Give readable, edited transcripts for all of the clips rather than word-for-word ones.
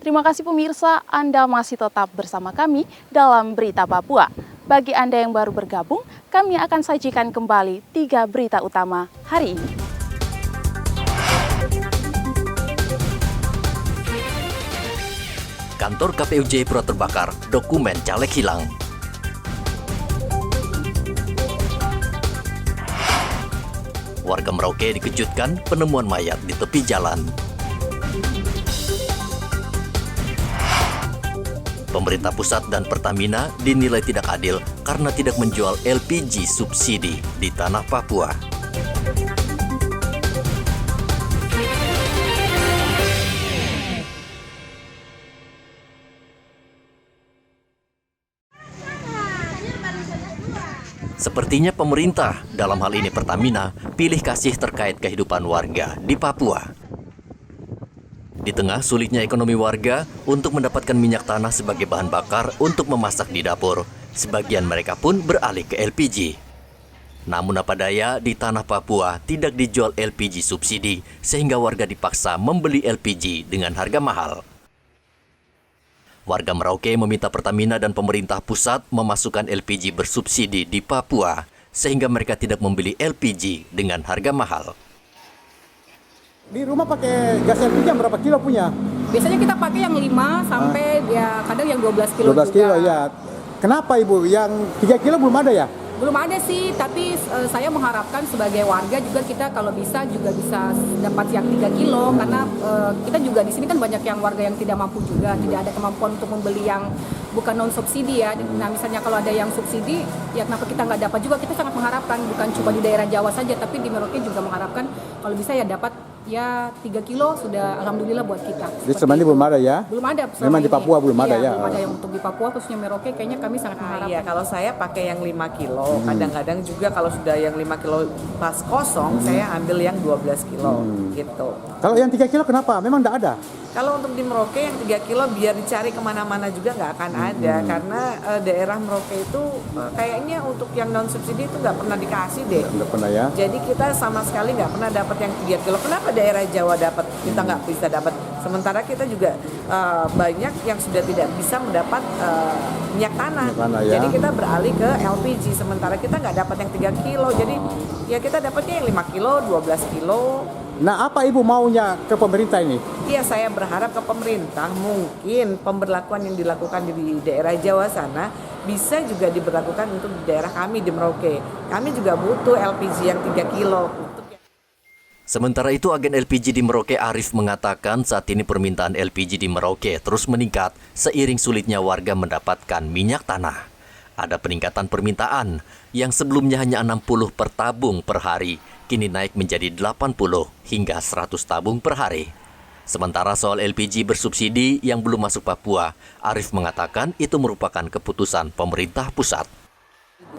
Terima kasih pemirsa, Anda masih tetap bersama kami dalam Berita Papua. Bagi Anda yang baru bergabung, kami akan sajikan kembali 3 berita utama hari ini. Kantor KPU Jayapura terbakar, dokumen caleg hilang. Warga Merauke dikejutkan penemuan mayat di tepi jalan. Pemerintah pusat dan Pertamina dinilai tidak adil karena tidak menjual LPG subsidi di tanah Papua. Sepertinya pemerintah, dalam hal ini Pertamina, pilih kasih terkait kehidupan warga di Papua. Di tengah sulitnya ekonomi warga untuk mendapatkan minyak tanah sebagai bahan bakar untuk memasak di dapur, sebagian mereka pun beralih ke LPG. Namun apa daya, di tanah Papua tidak dijual LPG subsidi, sehingga warga dipaksa membeli LPG dengan harga mahal. Warga Merauke meminta Pertamina dan pemerintah pusat memasukkan LPG bersubsidi di Papua, sehingga mereka tidak membeli LPG dengan harga mahal. Di rumah pakai gas LPG yang berapa kilo punya? Biasanya kita pakai yang 5 sampai ya kadang yang 12 kilo 12 kilo ya. Kenapa Ibu? Yang 3 kilo belum ada ya? Belum ada sih, tapi saya mengharapkan sebagai warga juga kita kalau bisa juga bisa dapat yang 3 kilo karena kita juga di sini kan banyak yang warga yang tidak mampu juga, tidak ada kemampuan untuk membeli yang bukan non subsidi ya. Nah misalnya kalau ada yang subsidi, ya kenapa kita nggak dapat juga? Kita sangat mengharapkan bukan cuma di daerah Jawa saja, tapi di Merauke juga mengharapkan kalau bisa ya dapat ya 3 kilo sudah alhamdulillah buat kita. Di selama ini belum ada ya? Belum ada. Memang di Papua belum ada ya? Belum ada yang untuk di Papua, khususnya Merauke kayaknya kami sangat mengharapkan. Iya, kalau saya pakai yang 5 kilo, kadang-kadang juga kalau sudah yang 5 kilo pas kosong, saya ambil yang 12 kilo gitu. Kalau yang 3 kilo kenapa? Memang tidak ada? Kalau untuk di Merauke yang 3 kilo biar dicari kemana-mana juga nggak akan ada, karena daerah Merauke itu kayaknya untuk yang non subsidi itu nggak pernah dikasih deh. Nggak pernah ya? Jadi kita sama sekali nggak pernah dapat yang 3 kilo. Kenapa daerah Jawa dapat, kita nggak bisa dapat? Sementara kita juga banyak yang sudah tidak bisa mendapat minyak tanah. Ya. Jadi kita beralih ke LPG. Sementara kita nggak dapat yang 3 kilo. Jadi ya kita dapatnya yang 5 kilo, 12 kilo. Nah, apa Ibu maunya ke pemerintah ini? Iya, saya berharap ke pemerintah mungkin pemberlakuan yang dilakukan di daerah Jawa sana bisa juga diberlakukan untuk di daerah kami di Merauke. Kami juga butuh LPG yang 3 kilo. Sementara itu, agen LPG di Merauke Arif mengatakan saat ini permintaan LPG di Merauke terus meningkat seiring sulitnya warga mendapatkan minyak tanah. Ada peningkatan permintaan yang sebelumnya hanya 60 per tabung per hari, kini naik menjadi 80 hingga 100 tabung per hari. Sementara soal LPG bersubsidi yang belum masuk Papua, Arif mengatakan itu merupakan keputusan pemerintah pusat.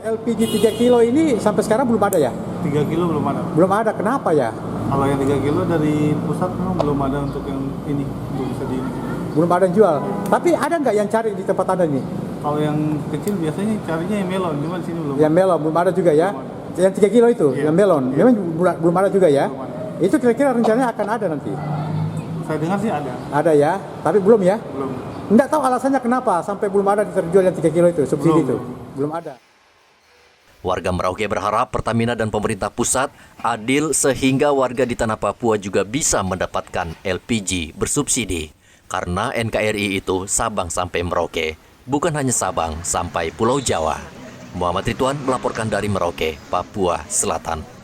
LPG 3 kilo ini sampai sekarang belum ada ya? 3 kilo belum ada. Belum ada, kenapa ya? Kalau yang 3 kilo dari pusat memang belum ada untuk yang ini, untuk bisa di ini. Belum ada yang jual. Tapi ada nggak yang cari di tempat Anda ini? Kalau yang kecil biasanya carinya yang melon, cuma di sini belum. Yang melon belum ada juga ya? Yang 3 kilo itu, Iya. yang melon. Iya. Memang belum ada juga ya? Belum ada. Itu kira-kira rencananya akan ada nanti? Saya dengar sih ada. Ada ya, tapi belum ya? Belum. Nggak tahu alasannya kenapa sampai belum ada terjual yang 3 kilo itu, subsidi itu. Belum ada. Warga Merauke berharap Pertamina dan pemerintah pusat adil sehingga warga di tanah Papua juga bisa mendapatkan LPG bersubsidi. Karena NKRI itu Sabang sampai Merauke, bukan hanya Sabang sampai Pulau Jawa. Muhammad Ridwan melaporkan dari Merauke, Papua Selatan.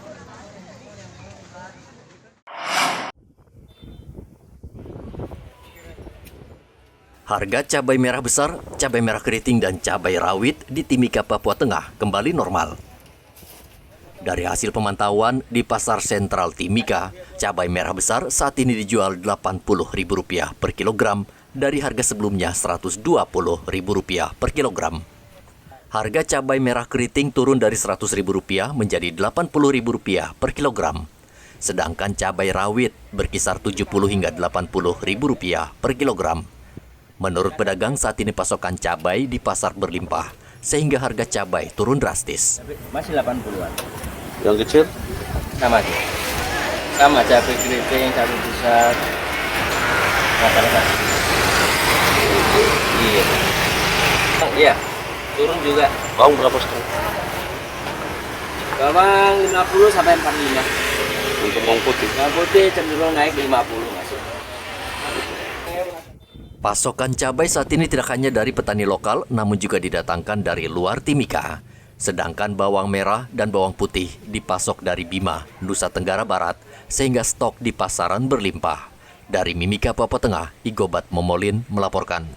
Harga cabai merah besar, cabai merah keriting, dan cabai rawit di Timika, Papua Tengah kembali normal. Dari hasil pemantauan di Pasar Sentral Timika, cabai merah besar saat ini dijual Rp80.000 per kilogram dari harga sebelumnya Rp120.000 per kilogram. Harga cabai merah keriting turun dari Rp100.000 menjadi Rp80.000 per kilogram. Sedangkan cabai rawit berkisar Rp70 hingga Rp80.000 per kilogram. Menurut pedagang, saat ini pasokan cabai di pasar berlimpah, sehingga harga cabai turun drastis. Masih 80-an. Yang kecil? Sama sih. Sama cabai keriting, cabai besar. Rata-rata. Iya. Iya. Turun juga. Bawang berapa sekarang? Bawang 50 sampai 45. Untuk bawang putih? Bawang putih cenderung naik 50 masih. Pasokan cabai saat ini tidak hanya dari petani lokal, namun juga didatangkan dari luar Timika. Sedangkan bawang merah dan bawang putih dipasok dari Bima, Nusa Tenggara Barat, sehingga stok di pasaran berlimpah. Dari Mimika, Papua Tengah, Igobat Momolin melaporkan.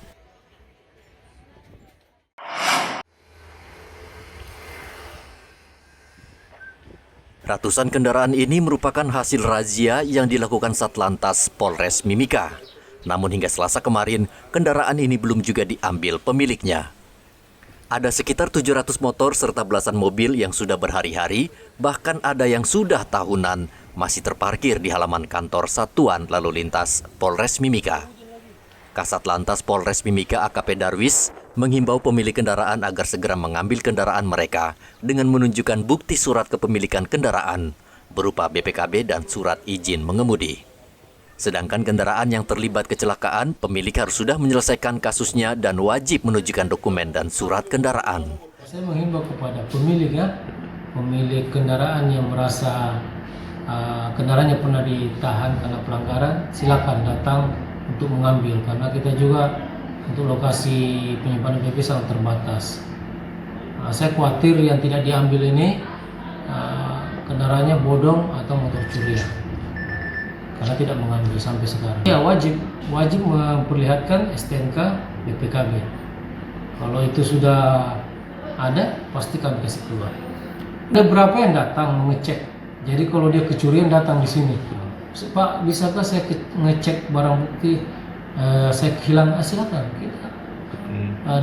Ratusan kendaraan ini merupakan hasil razia yang dilakukan Satlantas Polres Mimika. Namun hingga Selasa kemarin, kendaraan ini belum juga diambil pemiliknya. Ada sekitar 700 motor serta belasan mobil yang sudah berhari-hari, bahkan ada yang sudah tahunan, masih terparkir di halaman kantor Satuan Lalu Lintas Polres Mimika. Kasat Lantas Polres Mimika AKP Darwis menghimbau pemilik kendaraan agar segera mengambil kendaraan mereka dengan menunjukkan bukti surat kepemilikan kendaraan berupa BPKB dan surat izin mengemudi. Sedangkan kendaraan yang terlibat kecelakaan, pemilik harus sudah menyelesaikan kasusnya dan wajib menunjukkan dokumen dan surat kendaraan. Saya menghimbau kepada pemilik pemilik kendaraan yang merasa kendaraannya pernah ditahan karena pelanggaran, silakan datang untuk mengambil, karena kita juga untuk lokasi penyimpanan BP sangat terbatas. Saya khawatir yang tidak diambil ini kendaraannya bodong atau motor curian, karena tidak mengambil sampai sekarang. Ya, wajib memperlihatkan STNK BPKB. Kalau itu sudah ada, pasti kami kasih keluar. Ada berapa yang datang mengecek. Jadi kalau dia kecurian datang di sini, Pak, bisakah saya ngecek barang bukti saya hilang? Silakan kita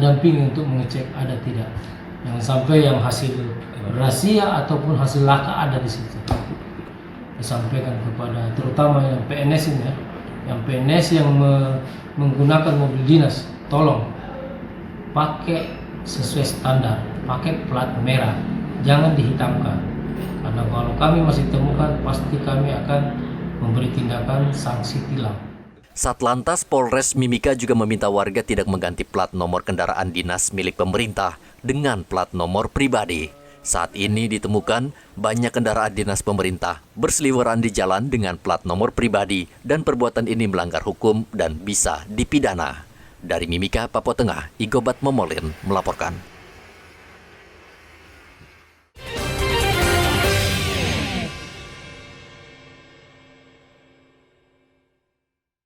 dampingi untuk mengecek ada tidak. Jangan sampai yang hasil rahasia ataupun hasil laka ada di situ. Disampaikan kepada terutama yang PNS ini, yang PNS yang menggunakan mobil dinas, tolong pakai sesuai standar, pakai plat merah, jangan dihitamkan. Karena kalau kami masih temukan, pasti kami akan memberi tindakan sanksi tilang. Satlantas Polres Mimika juga meminta warga tidak mengganti plat nomor kendaraan dinas milik pemerintah dengan plat nomor pribadi. Saat ini ditemukan banyak kendaraan dinas pemerintah berseliweran di jalan dengan plat nomor pribadi dan perbuatan ini melanggar hukum dan bisa dipidana. Dari Mimika, Papua Tengah, Igobat Momolin melaporkan.